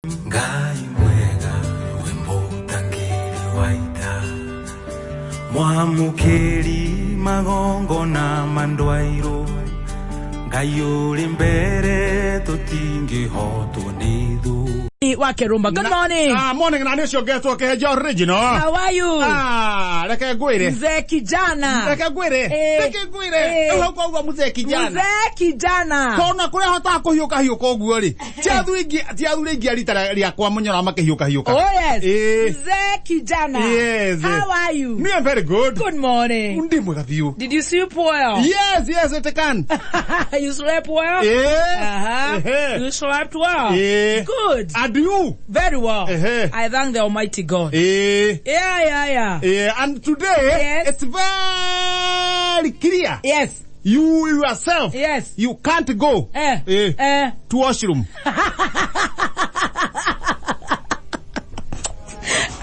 Ngai mwega wemutangiri waita mwamukiri magongo na mandwairo Ngai uri mbere tutingihotwo ni thu wakirumba. Good morning. Morning na nisho geto Kihenjo original. How are you? Leke gwire. Mzee kijana. Leke gwire. Leke gwire. Uko mzee kijana. Mzee kijana. Kona kure hota kuhiuka hiuka uguo ri. Tiathuri ingi ritara ria kwa munyora makihiuka hiuka. Oh yes. Mzee kijana. Yes. How are you? Me am very good. Good morning. Ndi mwega view. Did you sleep well? Yes, it can. You slept well? Yeah. You slept well? Yeah. Good. And you? Very well. I thank the Almighty God. Yeah. And today, it's very clear. Yes. You yourself, yes, you can't go to washroom.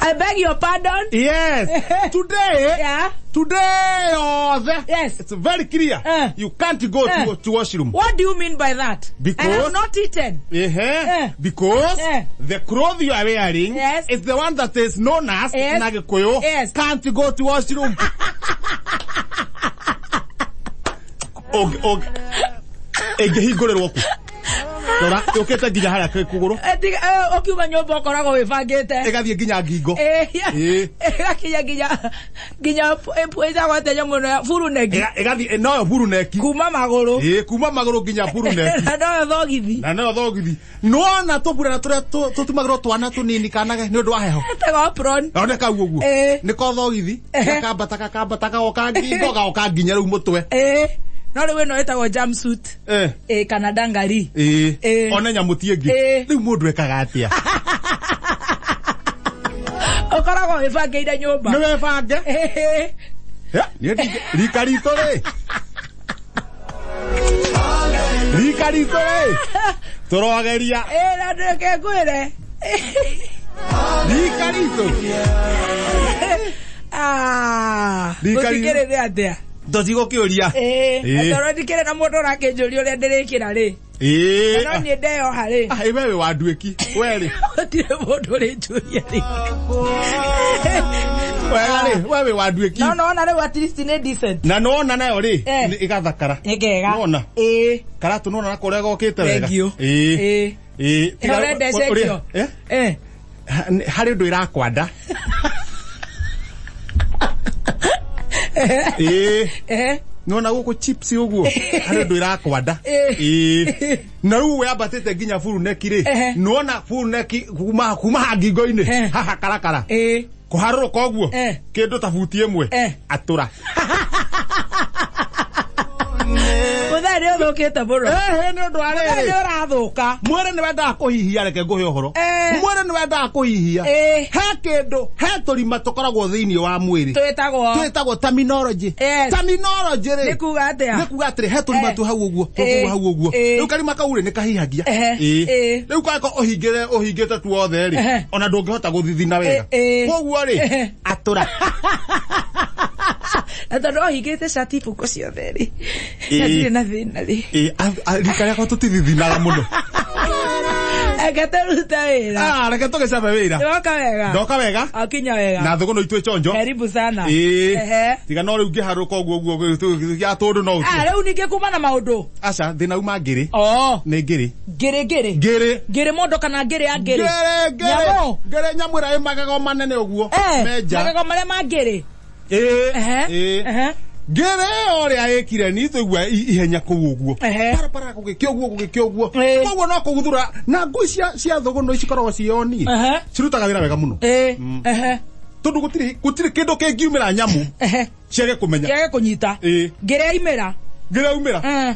I beg your pardon? Yes. Today, today or there, yes, it's very clear. You can't go to washroom. What do you mean by that? Because I have not eaten. Because the clothes you are wearing is the one that is known as Nagekoyo. Can't go to washroom. Egehigorerwo ku. Tora ukete ginya haria kuguru. Okiuma nyomba korago wibangite. Egathie ginya ngingo. Ginya empueza gwate nyamu na furu neki. Egathie no furu neki. Kuma maguru. Kuma maguru ginya furu neki. Na no thogithi. No na tobura na tutumagiro twana tunini kanage ni undu wa heho. Tego pron. One ka uguo. Ni ko thogithi. Kambata oka ngingo ga oka ginya riu mutwe. No we no etagwo jumpsuit. Canada ngari. Ona nyamutie ngi. Riu mundu ekaga atia. Okorago webangeire nyumba. Ni webange? Ni rikarito re. Rikarito re. Torogeria. Na ndeke gwire. Rikarito. Rikarito atia. Dozigo kiuria. Toro dikere na mundu rakinjuria uria ndirikira ri. No ni ndeo hari. Wewe wanduiki. Weri. Tire mundu ri njuria ri. Wewe wanduiki. No na ri at least ni decent. Na no na nayo ri igathakara. Igega. Nona. Karatu nona na kore gokite wega. Ore ndecekio. Hari ndu irakwanda. Nona guko chips uguo hari ndu irakwanda na ru we abatete ginya furu neki ri nona furu neki kuma hangingo-ini haha karakara kuharuruka uguo kindu ta buti imwe atura Muthari uthukite buru. Ni undu wa riri. Muthari urathuka. Mwere ni wenda kuhihia reke nguhe uhoro. Mwere ni wenda kuhihia. He kindu, he turima tukoragwo thiini wa mwiri. Twitagwo terminology. Terminology ri. Nikuga atia. Nikuga atiri he turima tu hau uguo. Tu hau uguo. Riu karima kau ri ni kahihagia. Riu kako uhingite tu othe ri. Ona ndungihota guthithina wega. Koguo ri atura. Tondu ohingite shati puko ciothe ri. Ndirĩ na thĩna ri. Rika rĩakwa tũtithithinaga mũno. Reke tũrute wĩra. Reke tũgĩcabe wĩra. Ndoka wega. Akinya wega. Na thugunoi twĩ chonjo. Karibu sana. Tiga no rĩu ngĩharũka ũguo ya tũndũ no ũtũ. Rĩu ningĩ kuma na maũndũ. Aca thĩna uma ngĩrĩ. Nĩ ngĩrĩ. Ngĩrĩ mũndũ kana ngĩrĩ ya ngĩrĩ. Ngĩrĩ nyamũ ĩrĩa ĩ magego manene ũguo. Menja. Magego marĩa ma ngĩrĩ. Ngere oria ekire ni tuigua ihenya kuu uguo para gugikio uguo koguo no kuguthura na ngui cia thuguno icikoragwo cioni cirutaga wira wega muno tondu gutiri kindu kingiumira nyamu ciage kumenya kunyita ngere imira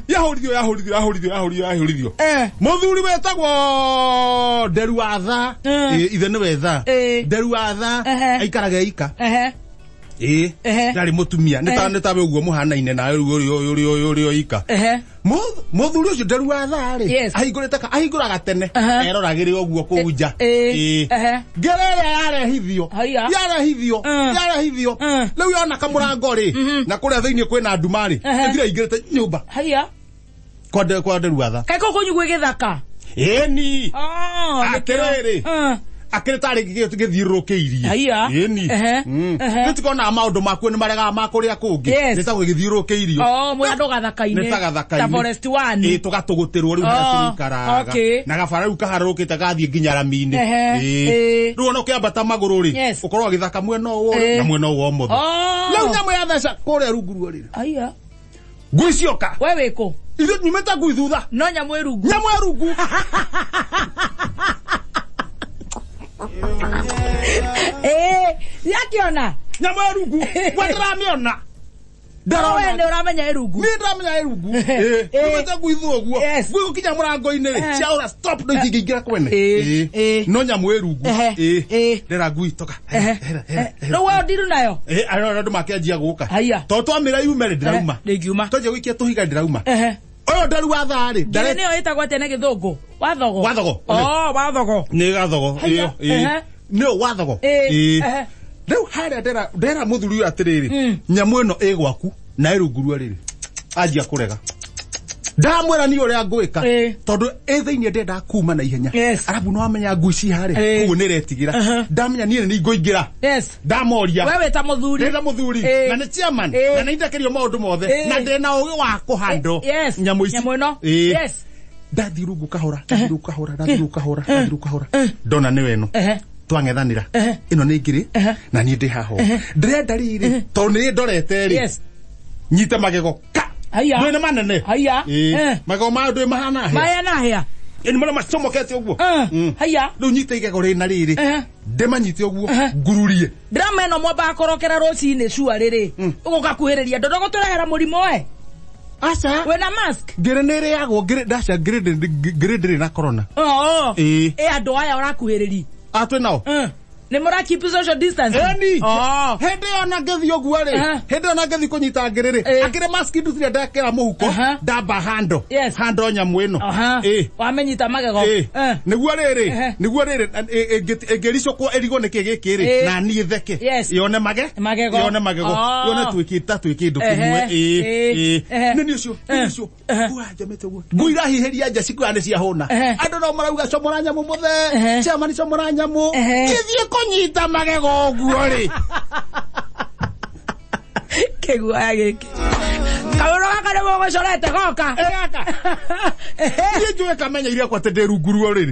yahurithio muthuri wetagwo nderu wa tha ithe ni wetha nderu wa tha aikaraga ika ndari mutumia nitabe uguo muhanaine na uri ika muthuri ucio nderu wa thari ahinguraga tene eroragire uguo kuunja ngerere yarehithio riu yona kamurango ri na kuria thiini kwina ndumari ithira ingirite nyumba kwa nderu wa tha kaiko kunyugwe githaka eni aterere akretare githirukeirie eni nitikona maundu maku ni marega makuria kungi nitagwo githirukeirio mwandu gathakaine ta forest one tugatugutirwo riu harikaraga na gabara riu kaharurukite gathie nginya ramine riu no kiambata maguru ri ukorwo agithaka mwena uwo na mwena uwo motho riu nyamu ya theca kuria rungu riri ngwicioka we wiko ithu nyumeta gwithutha no nyamu erungu yakiona nyamu erungu wadramiona Dawe ne uramenya erungu ni ndamenya erungu nyumeta gwithu oguo gwigu kinya murango-ini ri ciaura stop ndo ikingira kwene no nyamu erungu ndera ngui toka no we ndiru nayo ayona ndu makianjia guka to twamira yume ri ndirauma ngiuma toje wikia tuhiga ndirauma oyo ndaru wa thari ndare ne oyetagwo tene githungu wathogo wathogo ni gathogo no wathogo riu haria ndera muthuri uyu atiriri nyamu ino igwaku na irunguru riri anjia kurega ndamwira ni uria ngwika tondu ethiini ndenda kuma na ihenya arabu no amenya nguci hari kuo ni retigira ndamenya ni ngoingira ndamoria wewe ta muthuri na ni chairman na ni ndakerio maundu mothe na ndena ugi wa kuhando nyamu ici ndathi rungu kahora ndona ni weno twangethanira ino ni ngiri na ni ndi haho ndrenda riri to ni ndorete ri nyite magego ndwene manene magego ma ndwe mahana hia ini mara macomokete uguo riu nyite igego rina riri ndimanyite uguo ngururie drama ino mwamba akorokera rucini cua riri ugoka kuhiriria ndodogo turehera murimo asa wena mask ngire nere yago ngire na corona andu aya urakuhiriri atwe nao ni mura keep social distance hende ona ngethi oguo ri hende ona ngethi kunyita ngiriri akire mask nduthire ndekera muhuko ndamba hando nyamu ino wamenyita magego niguo riri ngerico kwa erigo niki gikiri na ni theke yone magego yone twikindu kimwe nini ucio jamete uguo nguira hihiria nja cikwani cia huna andu no marauga comora nyamu muthe chamani comora nyamu githie kunyita magego guo ri kegua giki kauro gakare mo gocorete goka ni njue kamenya iria kwa tende runguru riri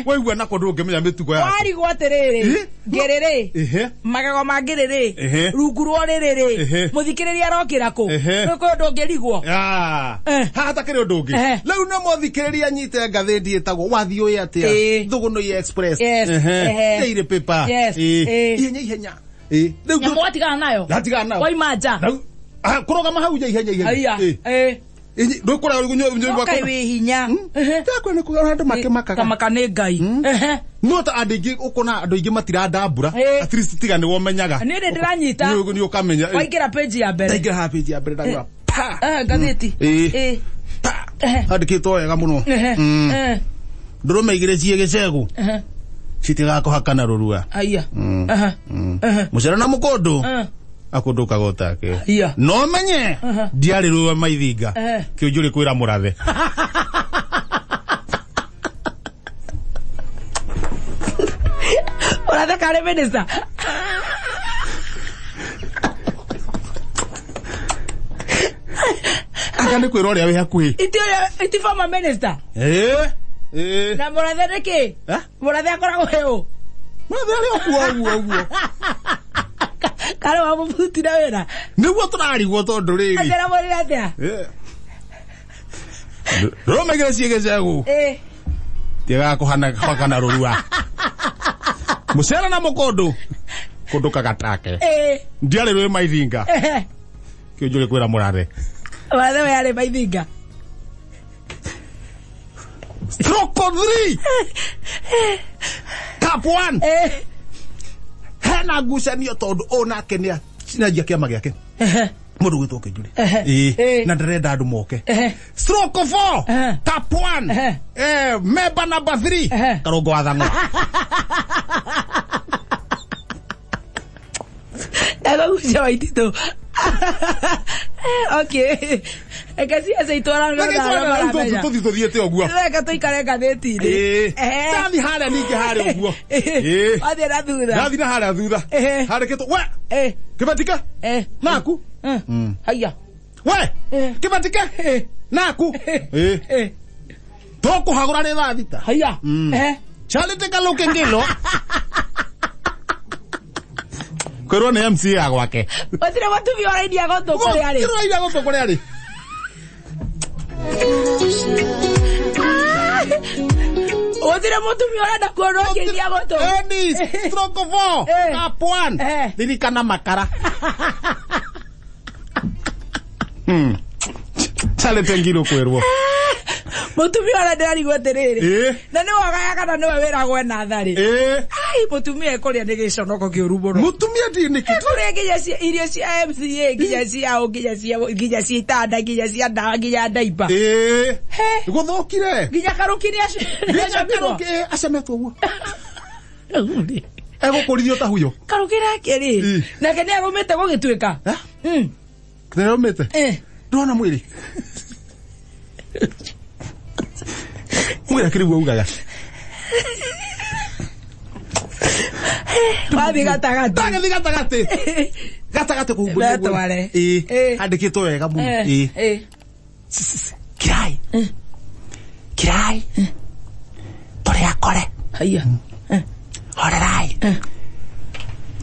waigua nako ndungimenya mitugo yako wari gwaterere ngerere magego mangiriri runguru riri muthikiriria rokira ku ko ndungirigwo hata kire ndungi riu no muthikiriria nyite ngathi ndietagwo wathi uyu atia thugunoi express ire paper ihenya nyamu watigana nayo waimanja kurogama hau ihenya ndo kora okay we hinya takwe ni kuga andu makimaka kamaka ni ngai no ta andingi ukona andu ingi matirandambura at least tiga ni womenyaga ni ndiranyita ni ukamenya waingira page ya mbere ndagwa gatheti andikitwo wega muno ndurume igire cie gicegu citiga kuhakana rurua mucera na mukondo akunduka gotake no menye diari ruwa maithinga kiunjuri kwira Murathe Murathe kare minister akani kwira uria wi hakuhi iti former minister na Murathe reke Murathe akoragwo heo Murathe ari okuo kare wa mubuti na wera niguo turarigwo tondu riri atera muri atia roma igire ciege cegu tiga kuhana rurua mucera na mukondo kunduka gatake ndiari rwe maithinga kiunjuri kwira Murathe Murathe we ari maithinga Stroke 3 Top 1 hena ngucanio tondu onake ni cinajia kiama giake mundu gwitwo Kiunjuri na ndarenda andu moke Stroke 4 Top 1 member number 3 karongo wa thango Ego gucia waitito okay Ekasi aceitora ngona tuthiete oguo reka tuikare ngathĩti-inĩ tathi haria ningi haria oguo wathiĩ na thutha nathi na haria thutha harĩkĩtwo we kĩbatike naku haya we kĩbatike naku tũkũhagũra nĩ thaa thita haya Charlie Kaluke ngilo kwĩrwo nĩ MCA gwake watire mũtumia ũrainia gũtũ kũrĩa arĩ ũrainia gũtũ kũrĩa arĩ watire mũtumia ũrenda kuona ũkĩinia gũtũ Enis stroke 4 cap 1 dirikana makara Charlie ngilo kwĩrwo mutumia ũrenda rigwo atĩrĩrĩ na nĩ wagaya kana nĩwe wĩragwo ena tharĩ ai mutumia ekũrĩa nĩ gĩconoko kĩũru mũno mutumia ndinĩkĩ tũrĩa nginya irio cia MCA nginya ciao nginya cia itanda nginya cia ndawa nginya ndaipa gũthũkire nginya karũkiri acemetwo ũguo egũkũrithio ta huyo karũkiri akĩrĩ nake nĩ agũmĩte gũgĩtuĩka nĩ agũmĩte ndona mwĩrĩ mwĩra kĩrĩu augaga wathiĩ gatagatĩ gatagatĩ kũhumbũria andĩkĩtwo wega mũno kirai tũrĩ akore horerai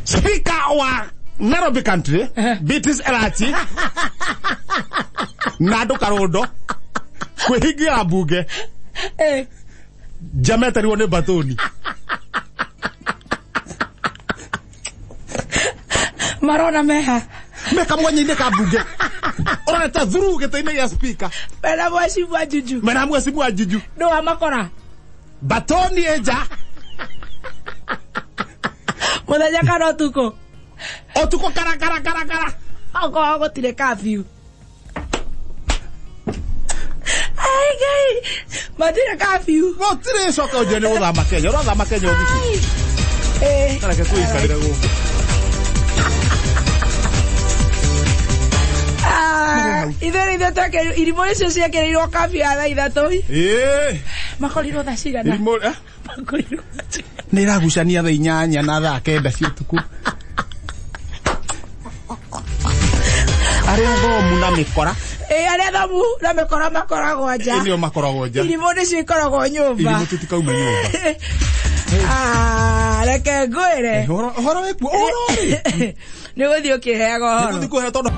speaker wa Nairobi country Beatrice Elachi na andũ karondo kwĩhingira mbunge jameterirwo nĩ mbathoni marona meha meka mwanya-inĩ ka mbunge ũroneta thuru gĩtĩ-inĩ gĩa speaker mena mwecimu wa juju nũ wamakora mbathoni enja mũthenya kana ũtukũ karakara okorwo gũtirĩ curfew ai gai matire curfew gũtirĩ coka ũnjĩre nĩ gũthama Kenya ũrathama Kenya ũthiĩ kareke tũikarĩre gũkũ ithuĩ twake irimũ icio ciekĩrĩirwo curfew ya thaa ithatũ makorirwo thaa cigana nĩ iragucania thaa 8 na thaa 9 cia ũtukũ arĩa thomu na mĩkora arĩa thomu na mĩkora makoragwo nja nĩo makoragwo nja irimũ nĩcio ikoragwo nyũmba irimũ tũtikauma nyũmba reke ngwĩre ũhoro wĩkuo nĩ gũthiĩ ũkĩheaga ũhoro nĩ gũthiĩ kũhe tondũ